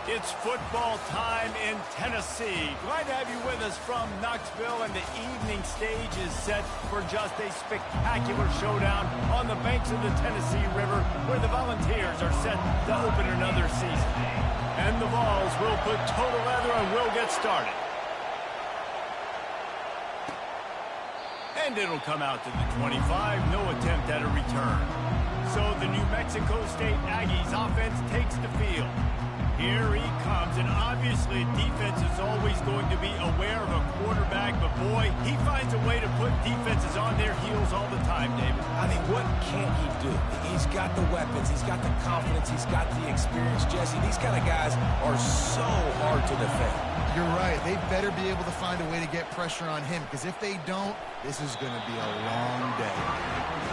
It's football time in Tennessee. Glad to have you with us from Knoxville, and the evening stage is set for just a spectacular showdown on the banks of the Tennessee River, where the Volunteers are set to open another season. And the Vols will put total leather and will get started. And it'll come out to the 25, no attempt at a return. So the New Mexico State Aggies offense takes the field. Here he comes, and obviously defense is always going to be aware of a quarterback, but boy, he finds a way to put defenses on their heels all the time, David. I mean, what can't he do? He's got the weapons, he's got the confidence, he's got the experience. Jesse, these kind of guys are so hard to defend. You're right. They better be able to find a way to get pressure on him, because if they don't, this is going to be a long day.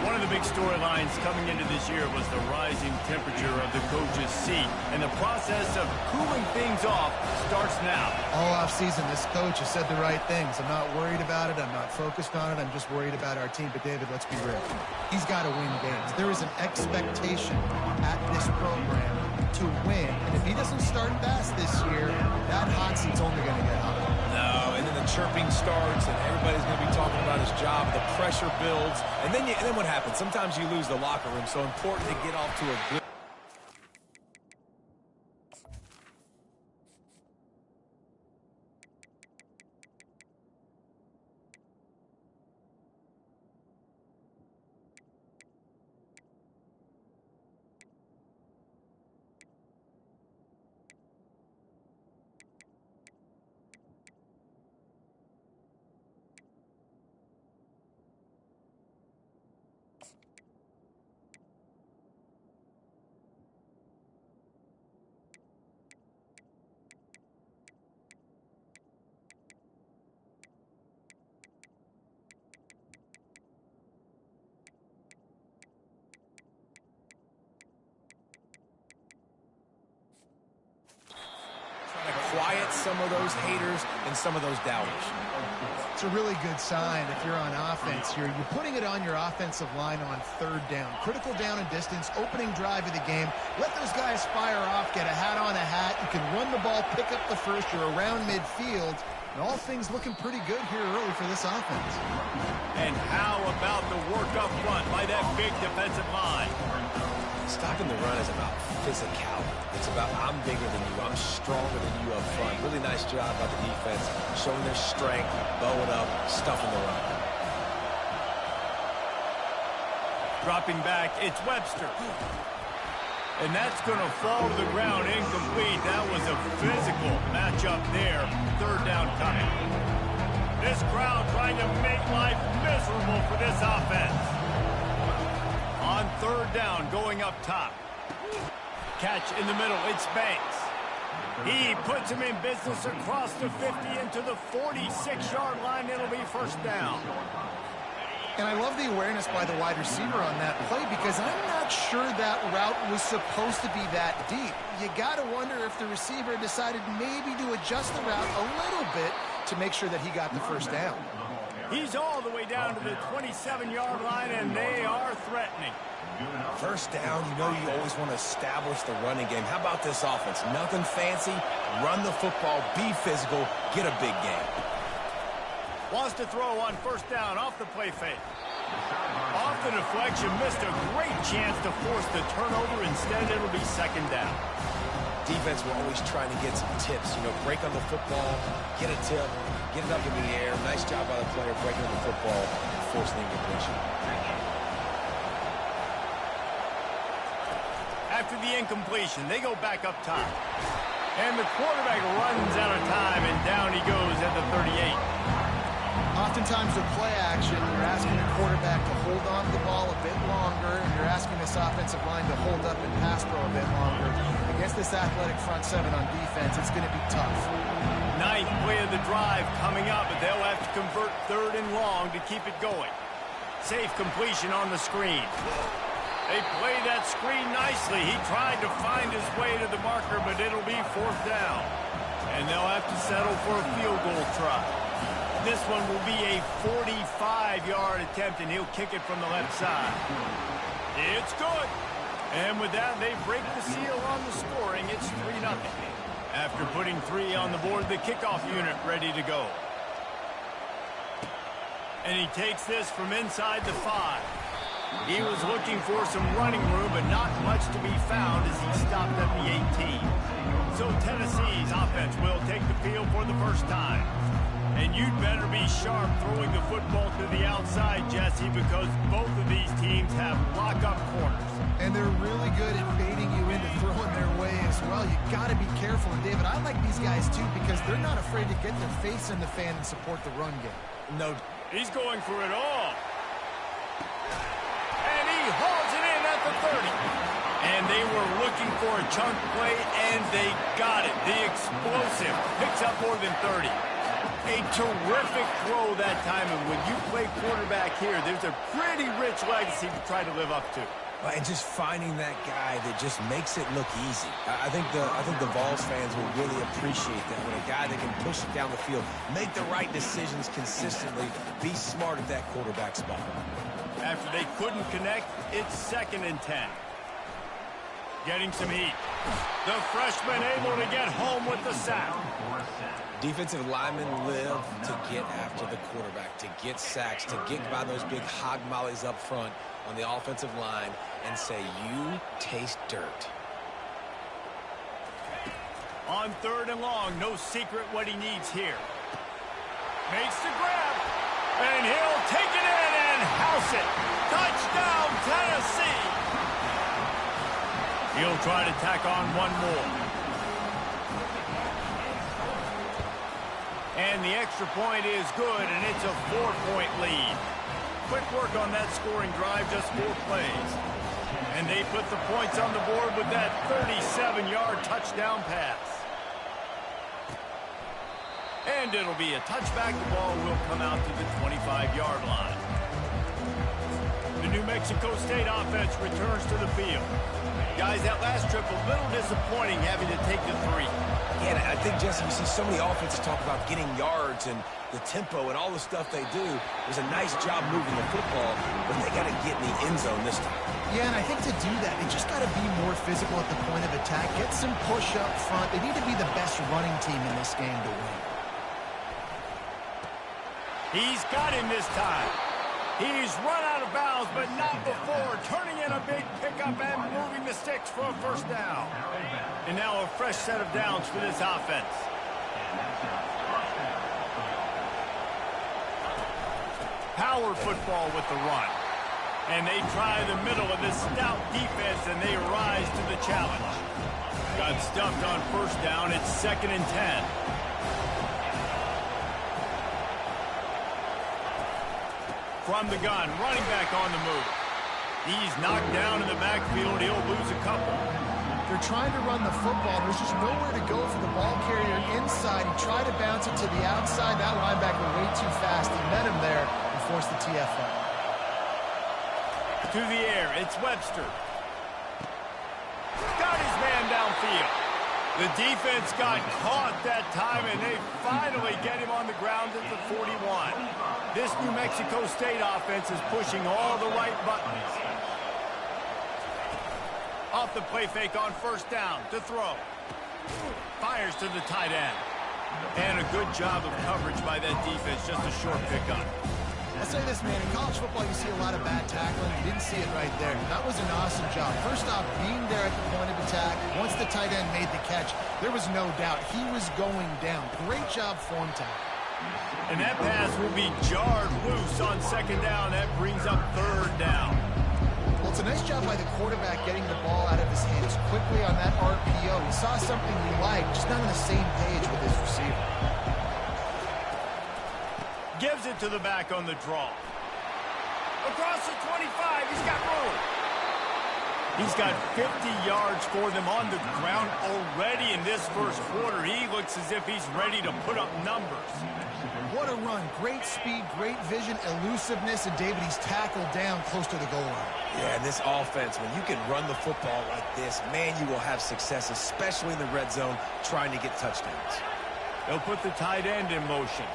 One of the big storylines coming into this year was the rising temperature of the coach's seat, and the process of cooling things off starts now. All offseason, this coach has said the right things. I'm not worried about it. I'm not focused on it. I'm just worried about our team. But, David, let's be real. He's got to win games. There is an expectation at this program to win. And if he doesn't start fast this year, that hot seat's only going to get hot. No, and then the chirping starts, and everybody's going to be talking about his job. The pressure builds, and then what happens? Sometimes you lose the locker room. So important to get off to a good. Quiet some of those haters and some of those doubters. It's a really good sign if you're on offense here. You're putting it on your offensive line on third down. Critical down and distance, opening drive of the game. Let those guys fire off, get a hat on a hat. You can run the ball, pick up the first. You're around midfield. And all things looking pretty good here early for this offense. And how about the work up front by that big defensive line? Stopping the run is about physicality. It's about I'm bigger than you, I'm stronger than you up front. Really nice job by the defense, showing their strength, bowing up, stuffing the run. Dropping back, it's Webster. And that's going to fall to the ground incomplete. That was a physical matchup there. Third down coming. This crowd trying to make life miserable for this offense. On third down, going up top. Catch in the middle, it's Banks. He puts him in business across the 50 into the 46-yard line. It'll be first down. And I love the awareness by the wide receiver on that play, because I'm not sure that route was supposed to be that deep. You got to wonder if the receiver decided maybe to adjust the route a little bit to make sure that he got the first down. He's all the way down to the 27-yard line, and they are threatening. First down, you know you always want to establish the running game. How about this offense? Nothing fancy. Run the football, be physical, get a big game. Wants to throw on first down off the play fake. Off the deflection, missed a great chance to force the turnover. Instead, it'll be second down. Defense will always try to get some tips. You know, break on the football, get a tip, get it up in the air. Nice job by the player breaking on the football, forcing the incompletion. After the incompletion, they go back up top. And the quarterback runs out of time, and down he goes at the 38. Oftentimes with play action, you're asking the quarterback to hold on to the ball a bit longer, and you're asking this offensive line to hold up and pass pro a bit longer. Against this athletic front seven on defense, it's going to be tough. Ninth play of the drive coming up, but they'll have to convert third and long to keep it going. Safe completion on the screen. They played that screen nicely. He tried to find his way to the marker, but it'll be fourth down. And they'll have to settle for a field goal try. This one will be a 45-yard attempt, and he'll kick it from the left side. It's good. And with that, they break the seal on the scoring. It's 3-0. After putting 3 on the board, the kickoff unit ready to go. And he takes this from inside the 5. He was looking for some running room, but not much to be found as he stopped at the 18. So Tennessee's offense will take the field for the first time. And you'd better be sharp throwing the football to the outside, Jesse, because both of these teams have lock-up corners. And they're really good at baiting you into throwing their way as well. You got to be careful. And, David, I like these guys, too, because they're not afraid to get their face in the fan and support the run game. No. He's going for it all. And he hauls it in at the 30. And they were looking for a chunk play, and they got it. The explosive picks up more than 30. A terrific throw that time, and when you play quarterback here, there's a pretty rich legacy to try to live up to. And just finding that guy that just makes it look easy. I think the Vols fans will really appreciate that, when a guy that can push it down the field, make the right decisions consistently, be smart at that quarterback spot. After they couldn't connect, it's 2nd and 10. Getting some heat. The freshman able to get home with the sack. Defensive linemen live to get after the quarterback, to get sacks, to get by those big hog mollies up front on the offensive line and say, you taste dirt. On 3rd and long, no secret what he needs here. Makes the grab, and he'll take it in and house it. Touchdown, Tennessee. He'll try to tack on one more. And the extra point is good, and it's a 4-point lead. Quick work on that scoring drive, just 4 plays. And they put the points on the board with that 37-yard touchdown pass. And it'll be a touchback. The ball will come out to the 25-yard line. The New Mexico State offense returns to the field. Guys, that last trip a little disappointing having to take the 3. Yeah, I think, Jesse, you see so many offenses talk about getting yards and the tempo and all the stuff they do. It was a nice job moving the football, but they got to get in the end zone this time. Yeah, and I think to do that, they just got to be more physical at the point of attack, get some push up front. They need to be the best running team in this game to win. He's got him this time. He's run out of bounds, but not before. Turning in a big pickup and moving the sticks for a first down. And now a fresh set of downs for this offense. Power football with the run. And they try the middle of this stout defense, and they rise to the challenge. Got stuffed on first down. It's 2nd and 10. From the gun, running back on the move. He's knocked down in the backfield. He'll lose a couple. They're trying to run the football. There's just nowhere to go for the ball carrier inside. He tried to bounce it to the outside. That linebacker way too fast. He met him there and forced the TFL. To the air, it's Webster. Got his man downfield. The defense got caught that time, and they finally get him on the ground at the 41. This New Mexico State offense is pushing all the right buttons. Off the play fake on first down to throw. Fires to the tight end. And a good job of coverage by that defense, just a short pickup. I'll say this, man, in college football you see a lot of bad tackling. You didn't see it right there. That was an awesome job. First off, being there at the point of attack. Once the tight end made the catch, there was no doubt he was going down. Great job form tackle. And that pass will be jarred loose on second down. That brings up third down. Well, it's a nice job by the quarterback getting the ball out of his hands quickly on that RPO. He saw something he liked, just not on the same page with his receiver. Gives it to the back on the draw. Across the 25, he's got room. He's got 50 yards for them on the ground already in this first quarter. He looks as if he's ready to put up numbers. What a run. Great speed, great vision, elusiveness, and David, he's tackled down close to the goal line. Yeah, and this offense, when you can run the football like this, man, you will have success, especially in the red zone, trying to get touchdowns. They'll put the tight end in motion.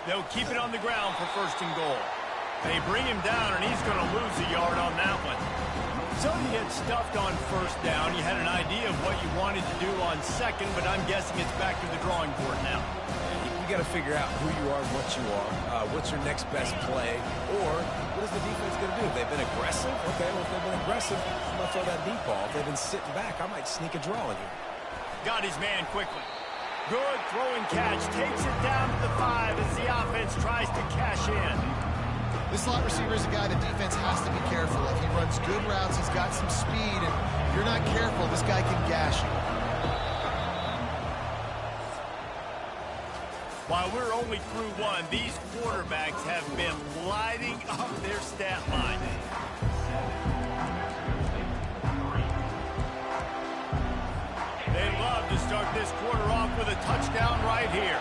They'll keep it on the ground for first and goal. They bring him down, and he's going to lose a yard on that one. So you get stuffed on first down. You had an idea of what you wanted to do on second, but I'm guessing it's back to the drawing board now. You got to figure out who you are and what you are. What's your next best play? Or what is the defense going to do? If they've been aggressive, okay, well, if they've been aggressive, I'm going to throw that deep ball. If they've been sitting back, I might sneak a draw in here. Got his man quickly. Good throwing catch. Takes it down to the 5 as the offense tries to cash in. This slot receiver is a guy the defense has to be careful of. He runs good routes. He's got some speed, and if you're not careful, this guy can gash you. While we're only through one, these quarterbacks have been lighting up their stat line. They love to start this quarter off with a touchdown right here.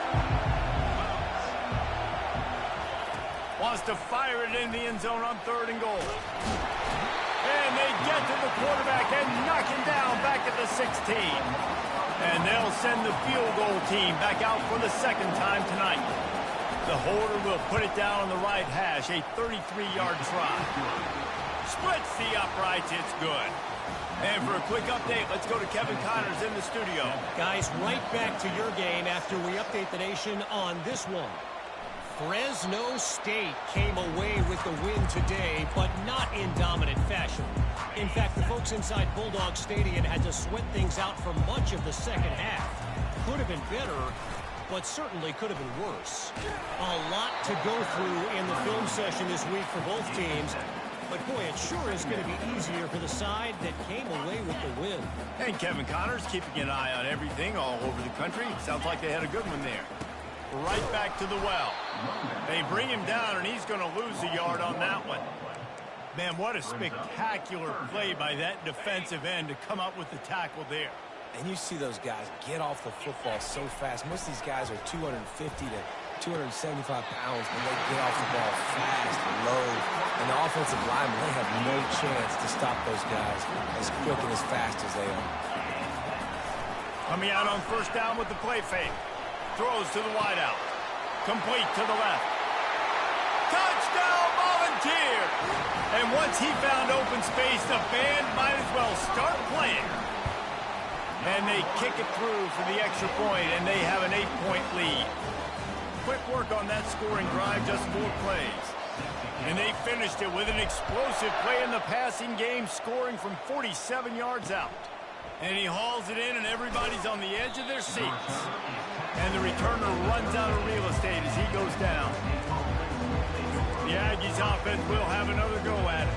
Wants to fire it in the end zone on 3rd and goal. And they get to the quarterback and knock him down back at the 16. And they'll send the field goal team back out for the second time tonight. The holder will put it down on the right hash, a 33-yard try. Splits the uprights, it's good. And for a quick update, let's go to Kevin Connors in the studio. Guys, right back to your game after we update the nation on this one. Fresno State came away with the win today, but not in dominant fashion. In fact, the folks inside Bulldog Stadium had to sweat things out for much of the second half. Could have been better, but certainly could have been worse. A lot to go through in the film session this week for both teams. But, boy, it sure is going to be easier for the side that came away with the win. And Kevin Connors keeping an eye on everything all over the country. Sounds like they had a good one there. Right back to the well. They bring him down, and he's going to lose a yard on that one. Man, what a spectacular play by that defensive end to come up with the tackle there. And you see those guys get off the football so fast. Most of these guys are 250 to 275 pounds, but they get off the ball fast and low. And the offensive linemen, they have no chance to stop those guys as quick and as fast as they are. Coming out on first down with the play fake. Throws to the wideout. Complete to the left. Touchdown, Volunteer! And once he found open space, the band might as well start playing. And they kick it through for the extra point, and they have an 8-point lead. Quick work on that scoring drive, just 4 plays. And they finished it with an explosive play in the passing game, scoring from 47 yards out. And he hauls it in, and everybody's on the edge of their seats. And the returner runs out of real estate as he goes down. The Aggies offense will have another go at it.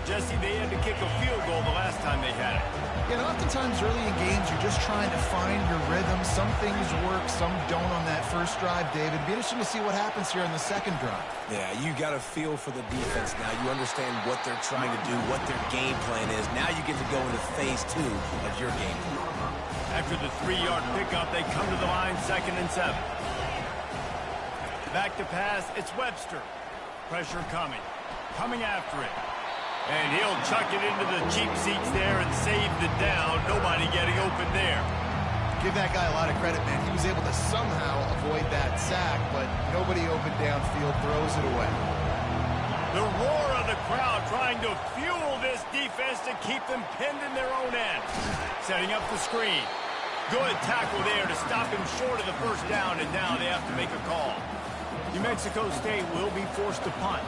Jesse, they had to kick a field goal the last time they had it. And oftentimes early in games, you're just trying to find your rhythm. Some things work, some don't on that first drive, David. Be interesting to see what happens here in the second drive. Yeah, you got a feel for the defense now. You understand what they're trying to do, what their game plan is. Now you get to go into phase 2 of your game plan. After the 3-yard pickup, they come to the line, 2nd and 7. Back to pass, it's Webster. Pressure coming. Coming after it. And he'll chuck it into the cheap seats there and save the down. Nobody getting open there. Give that guy a lot of credit, man. He was able to somehow avoid that sack, but nobody open downfield, throws it away. The roar of the crowd trying to fuel this defense to keep them pinned in their own end. Setting up the screen. Good tackle there to stop him short of the first down, and now they have to make a call. New Mexico State will be forced to punt.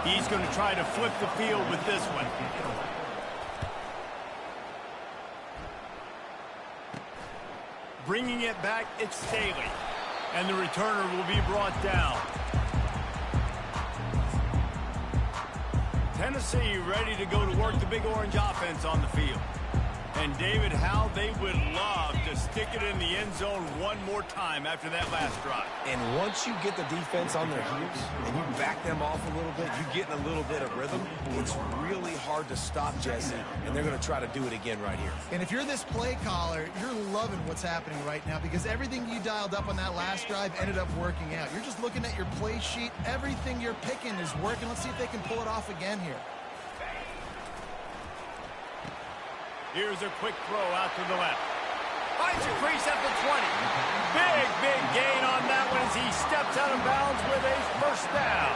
He's going to try to flip the field with this one. Bringing it back, it's Staley. And the returner will be brought down. Tennessee ready to go to work the Big Orange offense on the field. And David, how they would love to stick it in the end zone one more time after that last drive. And once you get the defense on their heels and you back them off a little bit, you get in a little bit of rhythm, it's really hard to stop Jesse, and they're going to try to do it again right here. And if you're this play caller, you're loving what's happening right now because everything you dialed up on that last drive ended up working out. You're just looking at your play sheet. Everything you're picking is working. Let's see if they can pull it off again here. Here's a quick throw out to the left. Finds a crease at the 20. Big gain on that one as he steps out of bounds with a first down.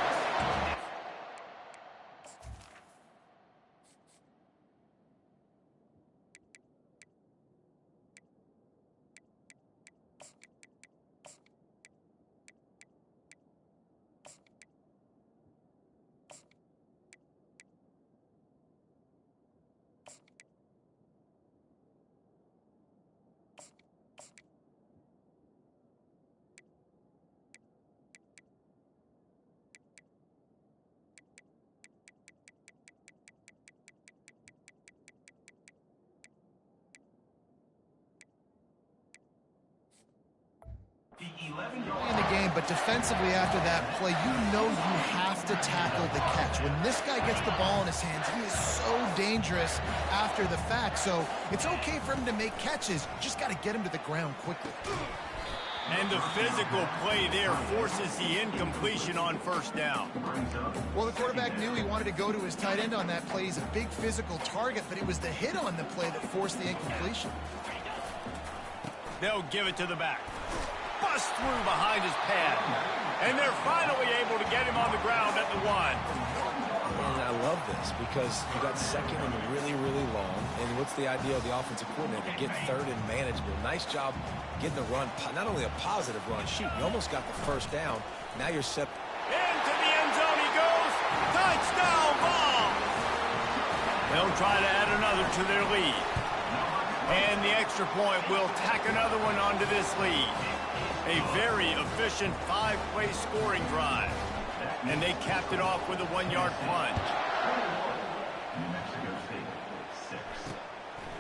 but defensively after that play, you know you have to tackle the catch. When this guy gets the ball in his hands, he is so dangerous after the fact. So it's okay for him to make catches. Just got to get him to the ground quickly. And the physical play there forces the incompletion on first down. Well, the quarterback knew he wanted to go to his tight end on that play. He's a big physical target, but it was the hit on the play that forced the incompletion. They'll give it to the back. Bust through behind his pad. And they're finally able to get him on the ground at the 1. And I love this because you got second and really, really long. And what's the idea of the offensive coordinator? Get third and manageable. Nice job getting the run, not only a positive run. Shoot, you almost got the first down. Now you're set. Into the end zone he goes. Touchdown ball. They'll try to add another to their lead. And the extra point will tack another one onto this lead. A very efficient 5-play scoring drive. And they capped it off with a 1-yard plunge.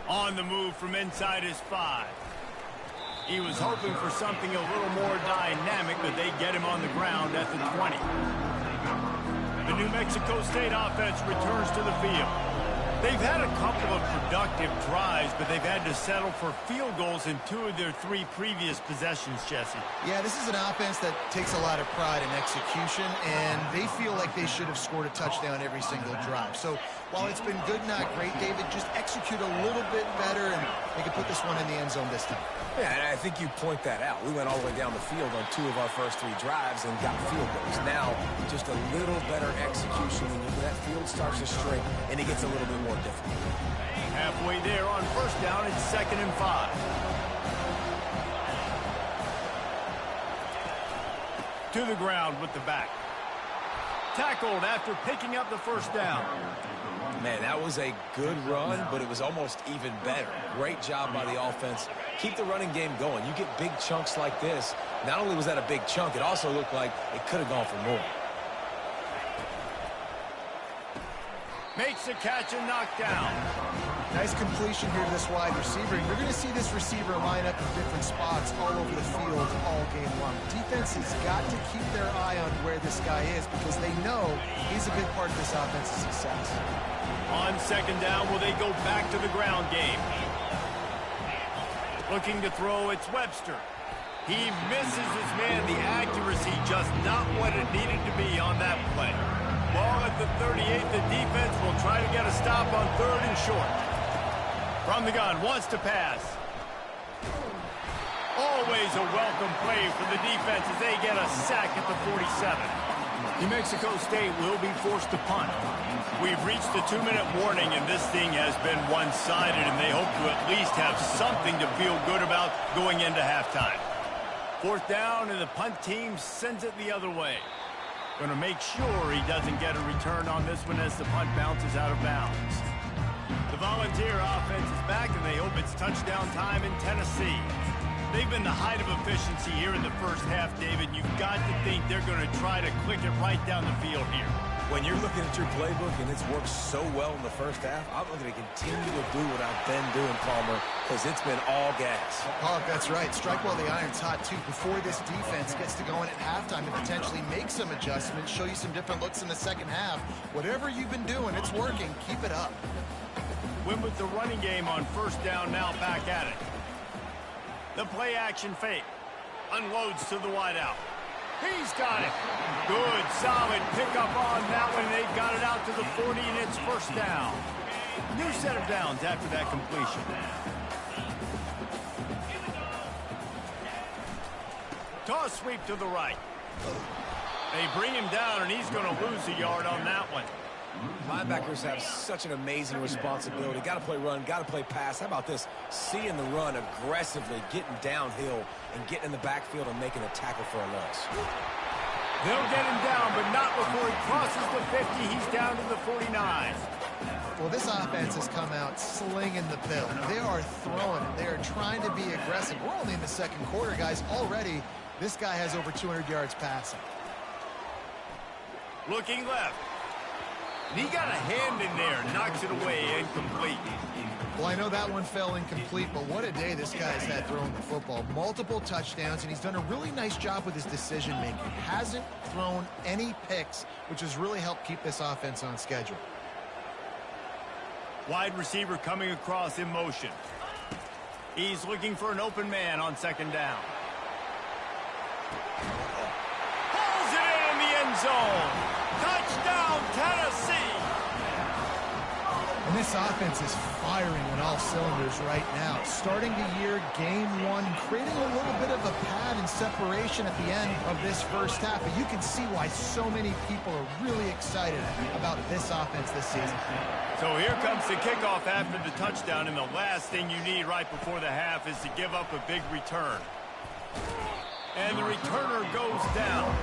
On the move from inside his 5. He was hoping for something a little more dynamic, but they get him on the ground at the 20. The New Mexico State offense returns to the field. They've had a couple of productive drives, but they've had to settle for field goals in 2 of their 3 previous possessions, Jesse. Yeah, this is an offense that takes a lot of pride in execution, and they feel like they should have scored a touchdown every single drive. So while it's been good, not great, David, just execute a little bit better, and they can put this one in the end zone this time. Yeah, and I think you point that out. We went all the way down the field on 2 of our first 3 drives and got field goals. Now, just a little better execution when that field starts to shrink and it gets a little bit more difficult. Halfway there on first down, it's 2nd and 5. To the ground with the back. Tackled after picking up the first down. Man, that was a good run, but it was almost even better. Great job by the offense. Keep the running game going. You get big chunks like this. Not only was that a big chunk, it also looked like it could have gone for more. Makes the catch and knocked down. Nice completion here to this wide receiver. And you're going to see this receiver line up in different spots all over the field all game long. Defense has got to keep their eye on where this guy is because they know he's a big part of this offense's success. On 2nd down, will they go back to the ground game? Looking to throw, it's Webster. He misses his man. The accuracy just not what it needed to be on that play. Ball at the 38. The defense will try to get a stop on 3rd and short. From the gun, wants to pass. Always a welcome play for the defense as they get a sack at the 47. New Mexico State will be forced to punt. We've reached the 2-minute warning, and this thing has been one-sided, and they hope to at least have something to feel good about going into halftime. 4th down, and the punt team sends it the other way. Going to make sure he doesn't get a return on this one as the punt bounces out of bounds. The Volunteer offense is back, and they hope it's touchdown time in Tennessee. They've been the height of efficiency here in the first half, David. You've got to think they're going to try to click it right down the field here. When you're looking at your playbook and it's worked so well in the first half, I'm going to continue to do what I've been doing, Palmer, because it's been all gas. Oh, that's right. Strike while the iron's hot, too. Before this defense gets to going at halftime and potentially make some adjustments, show you some different looks in the second half. Whatever you've been doing, it's working. Keep it up. Win with the running game on first down, now back at it. The play-action fake. Unloads to the wideout. He's got it. Good, solid pickup on that one. They've got it out to the 40, and it's first down. New set of downs after that completion. Toss sweep to the right. They bring him down, and he's going to lose a yard on that one. Linebackers have such an amazing responsibility. Got to play run, got to play pass. How about this? Seeing the run aggressively, getting downhill, and getting in the backfield and making a tackle for a loss. They'll get him down, but not before he crosses the 50. He's down to the 49. Well, this offense has come out slinging the bill. They are throwing it. They are trying to be aggressive. We're only in the second quarter, guys. Already, this guy has over 200 yards passing. Looking left. And he got a hand in there, knocks it away, incomplete. Well, I know that one fell incomplete, but what a day this guy's had throwing the football. Multiple touchdowns, and he's done a really nice job with his decision-making. Hasn't thrown any picks, which has really helped keep this offense on schedule. Wide receiver coming across in motion. He's looking for an open man on second down. Pulls it in the end zone. Touchdown, Tennessee. And this offense is firing on all cylinders right now. Starting the year, game one, creating a little bit of a pad and separation at the end of this first half. But you can see why so many people are really excited about this offense this season. So here comes the kickoff after the touchdown, and the last thing you need right before the half is to give up a big return. And the returner goes down.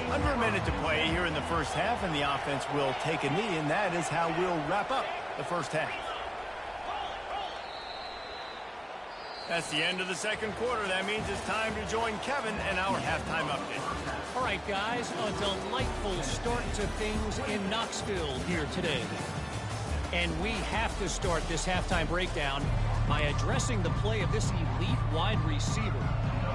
Under a minute to play here in the first half, and the offense will take a knee, and that is how we'll wrap up the first half. That's the end of the second quarter. That means it's time to join Kevin and our halftime update. All right, guys, a delightful start to things in Knoxville here today. And we have to start this halftime breakdown by addressing the play of this elite wide receiver.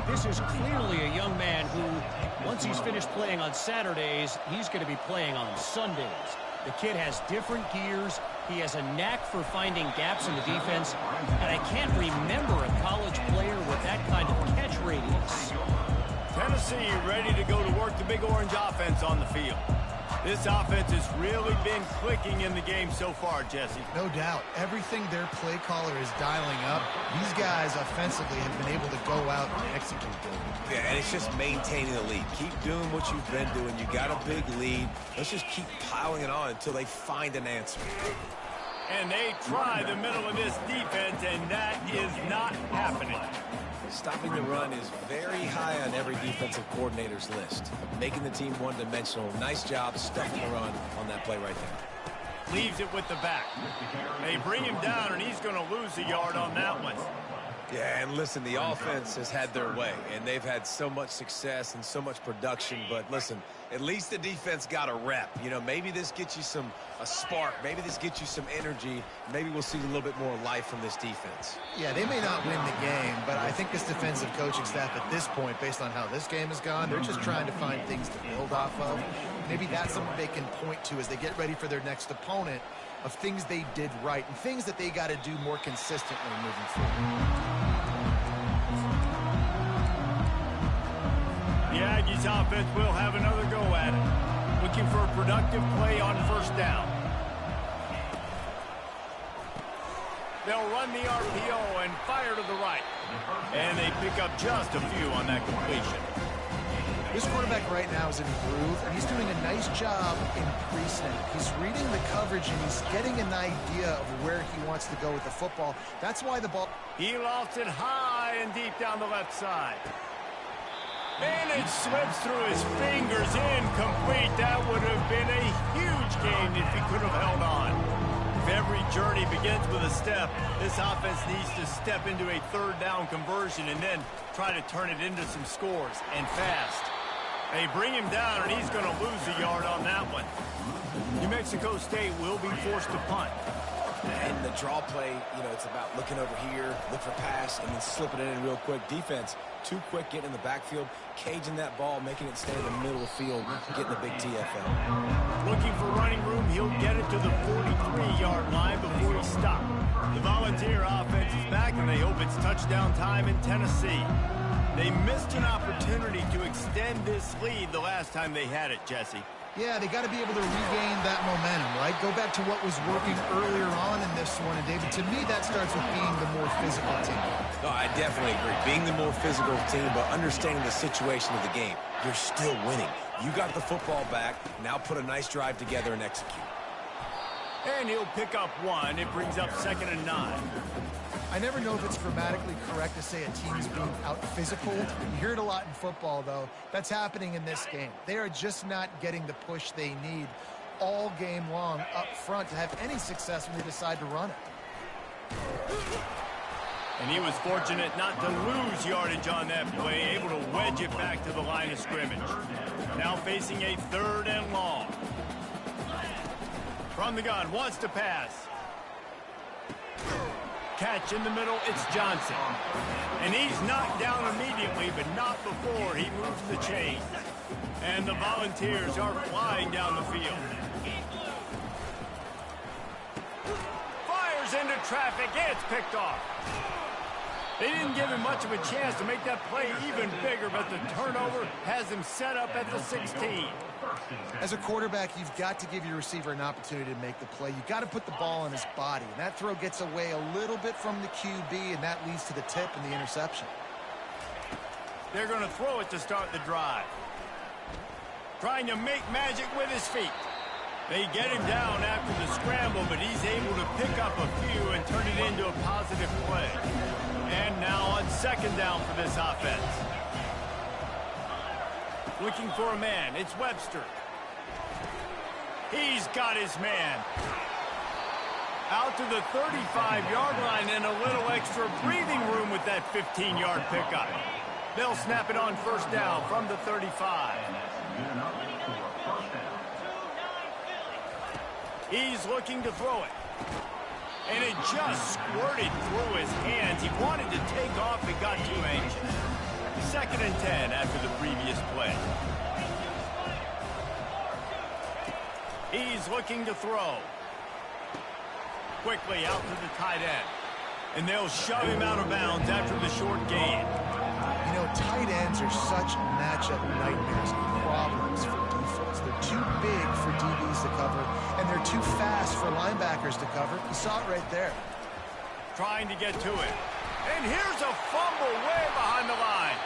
This is clearly a young man who, once he's finished playing on Saturdays, he's going to be playing on Sundays. The kid has different gears. He has a knack for finding gaps in the defense. And I can't remember a college player with that kind of catch radius. Tennessee ready to go to work the Big Orange offense on the field. This offense has really been clicking in the game so far, Jesse. No doubt. Everything their play caller is dialing up, these guys offensively have been able to go out and execute. Yeah, and it's just maintaining the lead. Keep doing what you've been doing. You got a big lead. Let's just keep piling it on until they find an answer. And they try the middle of this defense, and that is not happening. Stopping the run is very high on every defensive coordinator's list. Making the team one-dimensional. Nice job stuffing the run on that play right there. Leaves it with the back. They bring him down, and he's going to lose a yard on that one. Yeah, and listen, the offense has had their way, and they've had so much success and so much production. But listen, at least the defense got a rep. You know, maybe this gets you a spark. Maybe this gets you some energy. Maybe we'll see a little bit more life from this defense. Yeah, they may not win the game, but I think this defensive coaching staff at this point, based on how this game has gone, they're just trying to find things to build off of. Maybe that's something they can point to as they get ready for their next opponent, of things they did right and things that they got to do more consistently moving forward. The Aggies offense will have another go at it. Looking for a productive play on first down. They'll run the RPO and fire to the right. And they pick up just a few on that completion. This quarterback right now is in a groove, and he's doing a nice job in pre-snap. He's reading the coverage, and he's getting an idea of where he wants to go with the football. That's why the ball... He lofts it high and deep down the left side. And it slips through his fingers, incomplete. That would have been a huge gain if he could have held on. If every journey begins with a step, this offense needs to step into a third down conversion and then try to turn it into some scores, and fast. They bring him down, and he's going to lose a yard on that one. New Mexico State will be forced to punt. And the draw play, you know, it's about looking over here, look for pass, and then slipping it in real quick. Defense, too quick getting in the backfield, caging that ball, making it stay in the middle of the field, getting the big TFL. Looking for running room, he'll get it to the 43-yard line before he stopped. The Volunteer offense is back, and they hope it's touchdown time in Tennessee. They missed an opportunity to extend this lead the last time they had it, Jesse. Yeah, they got to be able to regain that momentum, right? Go back to what was working earlier on in this one. And, David, to me, that starts with being the more physical team. No, I definitely agree. Being the more physical team, but understanding the situation of the game. You're still winning. You got the football back. Now put a nice drive together and execute. And he'll pick up one. It brings up 2nd and 9. I never know if it's grammatically correct to say a team is being out-physical. You hear it a lot in football, though. That's happening in this game. They are just not getting the push they need all game long up front to have any success when they decide to run it. And he was fortunate not to lose yardage on that play, able to wedge it back to the line of scrimmage. Now facing a 3rd and long. From the gun, wants to pass. Catch in the middle, it's Johnson. And he's knocked down immediately, but not before he moves the chain. And the Volunteers are flying down the field. Fires into traffic, it's picked off. They didn't give him much of a chance to make that play even bigger, but the turnover has him set up at the 16. As a quarterback, you've got to give your receiver an opportunity to make the play. You've got to put the ball in his body. And that throw gets away a little bit from the QB, and that leads to the tip and the interception. They're going to throw it to start the drive. Trying to make magic with his feet. They get him down after the scramble, but he's able to pick up a few and turn it into a positive play. And now on 2nd down for this offense. Looking for a man, it's Webster. He's got his man. Out to the 35-yard line and a little extra breathing room with that 15-yard pickup. They'll snap it on 1st down from the 35. He's looking to throw it. And it just squirted through his hands. He wanted to take off and got too anxious. 2nd and 10 after the previous play. He's looking to throw. Quickly out to the tight end. And they'll shove him out of bounds after the short gain. You know, tight ends are such matchup nightmares and problems for defense. They're too big for DBs to cover, and they're too fast for linebackers to cover. You saw it right there. Trying to get to it. And here's a fumble way behind the line.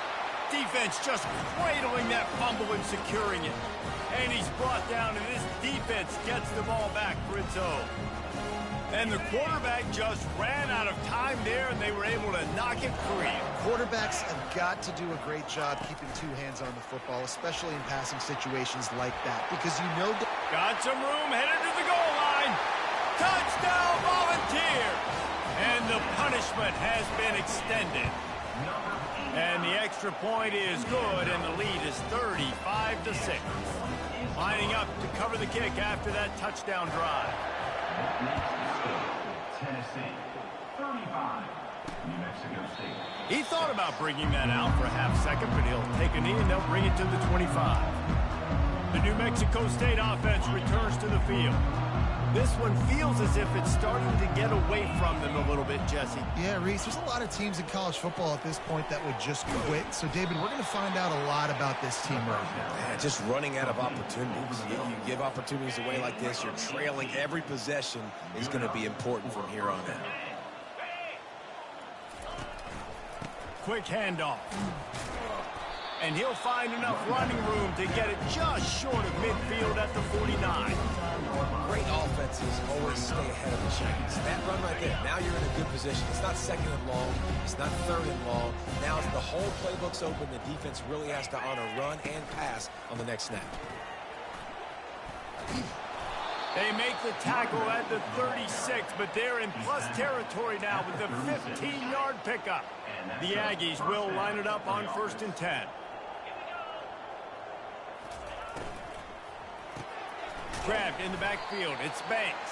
Defense just cradling that fumble and securing it. And he's brought down, and this defense gets the ball back for its own. And the quarterback just ran out of time there, and they were able to knock it free. Quarterbacks have got to do a great job keeping 2 hands on the football, especially in passing situations like that, because you know... Got some room, headed to the goal line. Touchdown, Volunteers! And the punishment has been extended. And the extra point is good, and the lead is 35-6. Lining up to cover the kick after that touchdown drive. Tennessee, 35, New Mexico State. He thought about bringing that out for a half-second, but he'll take a knee and they'll bring it to the 25. The New Mexico State offense returns to the field. This one feels as if it's starting to get away from them a little bit, Jesse. Yeah, Reese, there's a lot of teams in college football at this point that would just quit. So, David, we're going to find out a lot about this team right now. Yeah, just running out of opportunities. You give opportunities away like this, you're trailing. Every possession is going to be important from here on out. Quick handoff. And he'll find enough running room to get it just short of midfield at the 49. Great offenses always stay ahead of the chains. That run right there, now you're in a good position. It's not 2nd and long. It's not 3rd and long. Now the whole playbook's open. The defense really has to honor run and pass on the next snap. They make the tackle at the 36, but they're in plus territory now with the 15-yard pickup. The Aggies will line it up on 1st and 10. Grabbed in the backfield, it's Banks.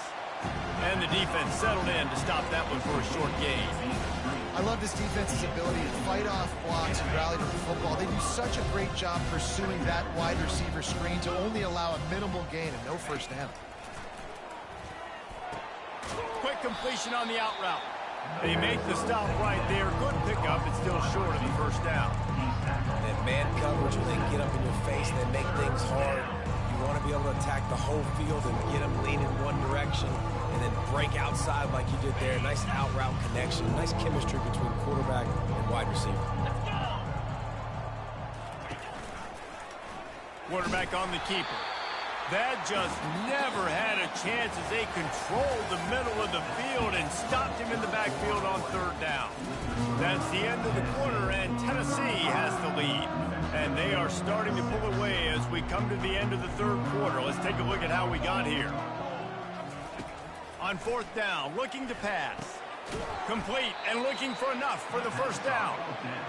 And the defense settled in to stop that one for a short gain. I love this defense's ability to fight off blocks and rally to the football. They do such a great job pursuing that wide receiver screen to only allow a minimal gain and no 1st down. Quick completion on the out route. They make the stop right there. Good pickup, but still short of the 1st down. That man coverage, when they get up in your face and they make things hard, you want to be able to attack the whole field and get them leaning one direction and then break outside like you did there. Nice out route connection, nice chemistry between quarterback and wide receiver. Quarterback on the keeper. That just never had a chance as they controlled the middle of the field and stopped him in the backfield on 3rd down. That's the end of the quarter, and Tennessee has the lead. And they are starting to pull away as we come to the end of the 3rd quarter. Let's take a look at how we got here. On 4th down, looking to pass. Complete and looking for enough for the first down.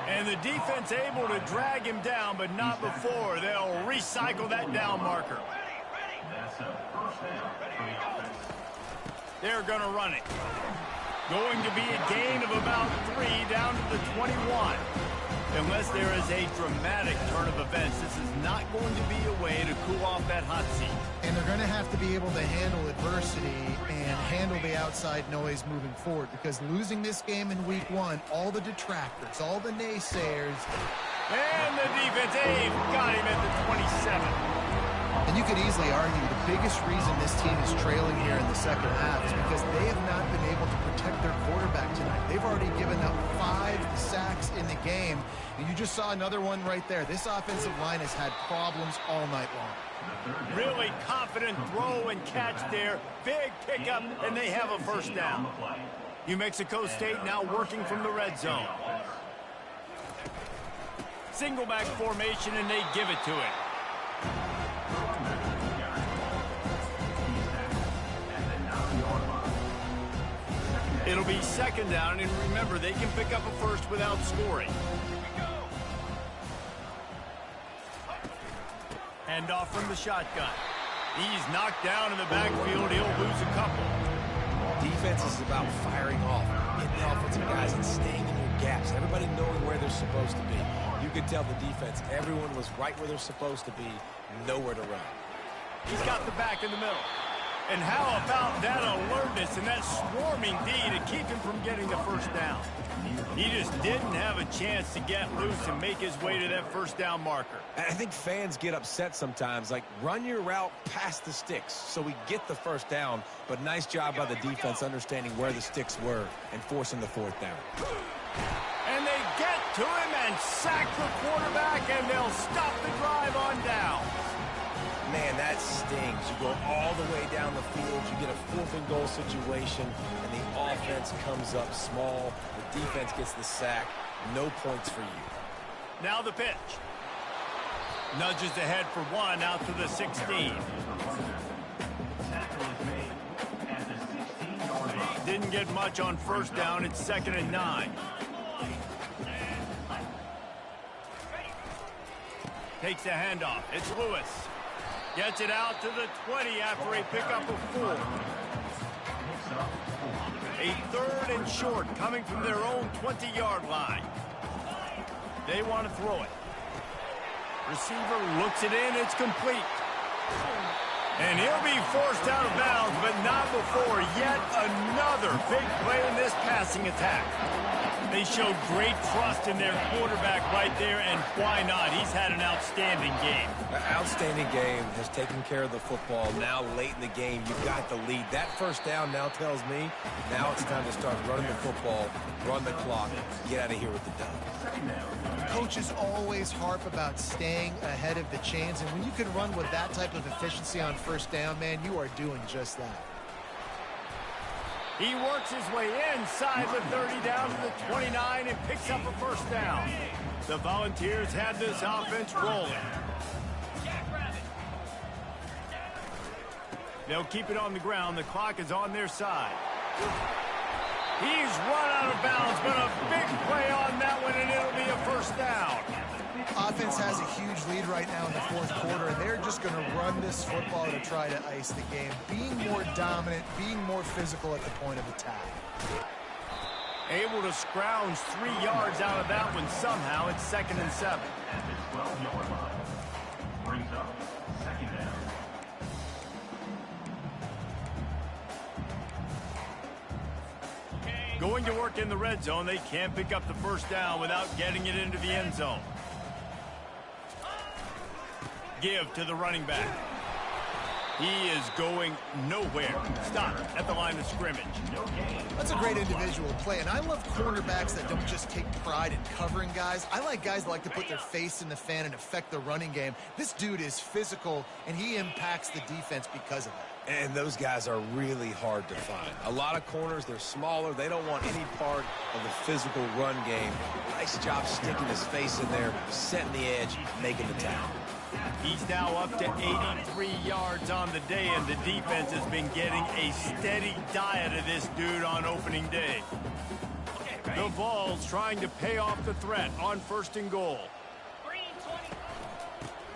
And the defense able to drag him down, but not before. They'll recycle that down marker. That's a first down for the offense. They're going to run it. Going to be a gain of about 3 down to the 21. Unless there is a dramatic turn of events, this is not going to be a way to cool off that hot seat. And they're going to have to be able to handle adversity and handle the outside noise moving forward, because losing this game in week 1, all the detractors, all the naysayers. And the defense, Abe, got him at the 27. And you could easily argue the biggest reason this team is trailing here in the second half is because they have not been able to protect their quarterback tonight. They've already given up 5 sacks in the game. And you just saw another one right there. This offensive line has had problems all night long. Really confident throw and catch there. Big pickup, and they have a first down. New Mexico State now working from the red zone. Single back formation, and they give it to it. It'll be second down, and remember, they can pick up a first without scoring. Hand off from the shotgun. He's knocked down in the backfield. He'll lose a couple. Defense is about firing off, hitting the offensive guys, and staying in your gaps. Everybody knowing where they're supposed to be. You could tell the defense, everyone was right where they're supposed to be, nowhere to run. He's got the back in the middle. And how about that alertness and that swarming D to keep him from getting the first down? He just didn't have a chance to get loose and make his way to that first down marker. I think fans get upset sometimes, like run your route past the sticks so we get the first down, but nice job by the defense understanding where the sticks were and forcing the fourth down. And they get to him and sack the quarterback, and they'll stop the drive on down. Man, that stings. You go all the way down the field, you get a 4th and goal situation, and the offense comes up small. The defense gets the sack. No points for you. Now the pitch. Nudges ahead for 1 out to the 16. Didn't get much on first down. It's 2nd and 9. Takes a handoff. It's Lewis. Gets it out to the 20 after a pickup of 4. A 3rd and short coming from their own 20-yard line. They want to throw it. Receiver looks it in. It's complete. And he'll be forced out of bounds, but not before yet another big play in this passing attack. They showed great trust in their quarterback right there, and why not? He's had an outstanding game. An outstanding game, has taken care of the football. Now late in the game, you've got the lead. That first down now tells me now it's time to start running the football, run the clock, get out of here with the dub. Coaches always harp about staying ahead of the chains, and when you can run with that type of efficiency on first down, man, you are doing just that. He works his way inside the 30 down to the 29 and picks up a first down. The Volunteers had this offense rolling. They'll keep it on the ground. The clock is on their side. He's run out of bounds, but a big play on that one, and it'll be a first down. Offense has a huge lead right now in the 4th quarter, and they're just going to run this football to try to ice the game. Being more dominant, being more physical at the point of attack. Able to scrounge 3 yards out of that one somehow. It's 2nd and 7. At the 12-yard line. Brings up 2nd down. Going to work in the red zone. They can't pick up the first down without getting it into the end zone. Give to the running back. He is going nowhere. Stop at the line of scrimmage. That's a great individual play, and I love cornerbacks that don't just take pride in covering guys. I like guys that like to put their face in the fan and affect the running game. This dude is physical, and he impacts the defense because of that. And those guys are really hard to find. A lot of corners, they're smaller. They don't want any part of the physical run game. Nice job sticking his face in there, setting the edge, making the tackle. He's now up to 83 yards on the day, and the defense has been getting a steady diet of this dude on opening day. The Vols trying to pay off the threat on 1st and goal.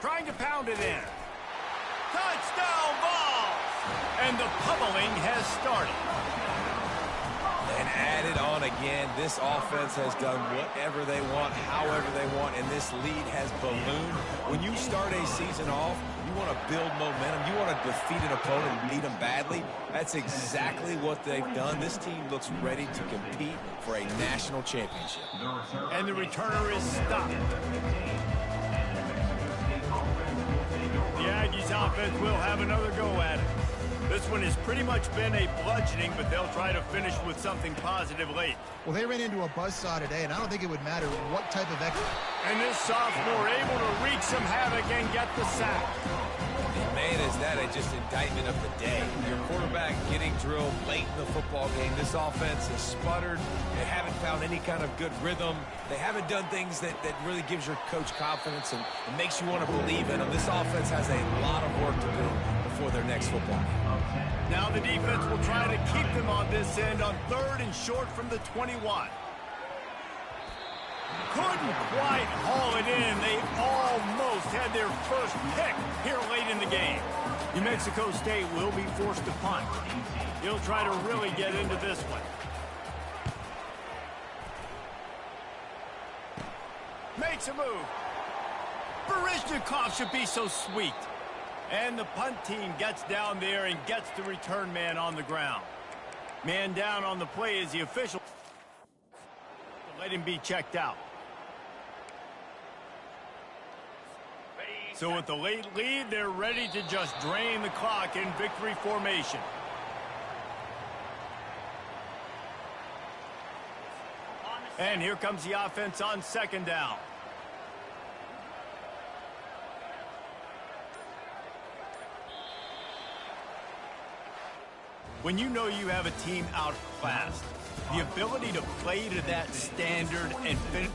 Trying to pound it in. Touchdown, Vols! And the pummeling has started. And added on again, this offense has done whatever they want, however they want, and this lead has ballooned. When you start a season off, you want to build momentum. You want to defeat an opponent and beat them badly. That's exactly what they've done. This team looks ready to compete for a national championship. And the returner is stopped. The Aggies offense will have another go at it. This one has pretty much been a bludgeoning, but they'll try to finish with something positive late. Well, they ran into a buzzsaw today, and I don't think it would matter what type of extra. And this sophomore able to wreak some havoc and get the sack. And man, is that just indictment of the day. Your quarterback getting drilled late in the football game. This offense has sputtered. They haven't found any kind of good rhythm. They haven't done things that really gives your coach confidence and makes you want to believe in them. This offense has a lot of work to do before their next football game. Now the defense will try to keep them on this end on 3rd and short from the 21. Couldn't quite haul it in. They almost had their first pick here late in the game. New Mexico State will be forced to punt. He'll try to really get into this one. Makes a move. Barishnikov should be so sweet. And the punt team gets down there and gets the return man on the ground. Man down on the play is the official. Let him be checked out. So with the late lead, they're ready to just drain the clock in victory formation. And here comes the offense on 2nd down. When you know you have a team outclassed, the ability to play to that standard and finish.